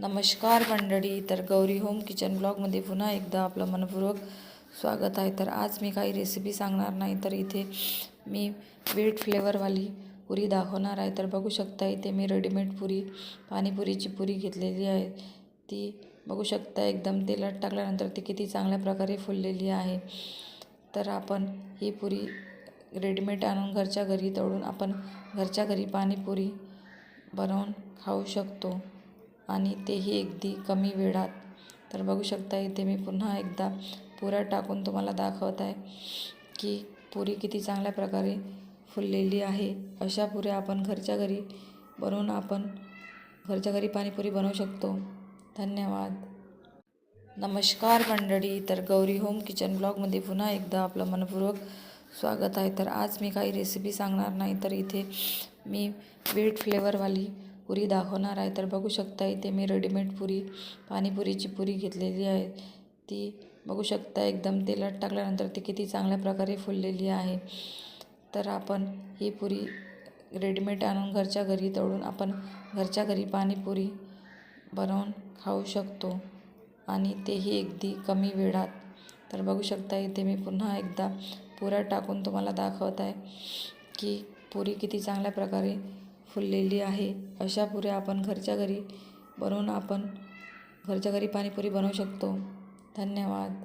नमस्कार मंडळी. तर गौरी होम किचन ब्लॉगमध्ये पुन्हा एकदा आपलं मनपूर्वक स्वागत आहे. तर आज मी काही रेसिपी सांगणार नाही, तर इथे मी व्हीट फ्लेवरवाली पुरी दाखवणार आहे. तर बघू शकता इथे मी रेडीमेड पुरी, पाणीपुरीची पुरी घेतलेली आहे. ती बघू शकता एकदम तेलात टाकल्यानंतर ती किती चांगल्या प्रकारे फुललेली आहे. तर आपण ही पुरी रेडीमेड आणून घरच्या घरी तळून आपण घरच्या घरी पाणीपुरी बनवून खाऊ शकतो, आणि तेही अगदी कमी वेळात. तर बघू शकता इथे मी पुन्हा एकदा पुऱ्या टाकून तुम्हाला दाखवत आहे की पुरी किती चांगल्या प्रकारे फुललेली आहे. अशा पुऱ्या आपण घरच्या घरी बनवून आपण घरच्या घरी पाणीपुरी बनवू शकतो. धन्यवाद. नमस्कार मंडळी. तर गौरी होम किचन ब्लॉगमध्ये पुन्हा एकदा आपलं मनपूर्वक स्वागत आहे. तर आज मी काही रेसिपी सांगणार नाही, तर इथे मी व्हीट फ्लेवरवाली पुरी दाखवणार आहे. तर बघू शकता इथे मी रेडीमेड पुरी, पाणीपुरीची पुरी घेतलेली आहे. ती बघू शकता एकदम तेलात टाकल्यानंतर ती किती चांगल्या प्रकारे फुललेली आहे. तर आपण ही पुरी रेडीमेड आणून घरच्या घरी तळून आपण घरच्या घरी पाणीपुरी बनवून खाऊ शकतो, आणि तेही अगदी कमी वेळात. तर बघू शकता इथे मी पुन्हा एकदा पुऱ्या टाकून तुम्हाला दाखवत आहे की पुरी किती चांगल्या प्रकारे फुललेली आहे. अशा पुऱ्या आपण घरच्या घरी बनवून आपण घरच्या घरी पाणीपुरी बनवू शकतो. धन्यवाद.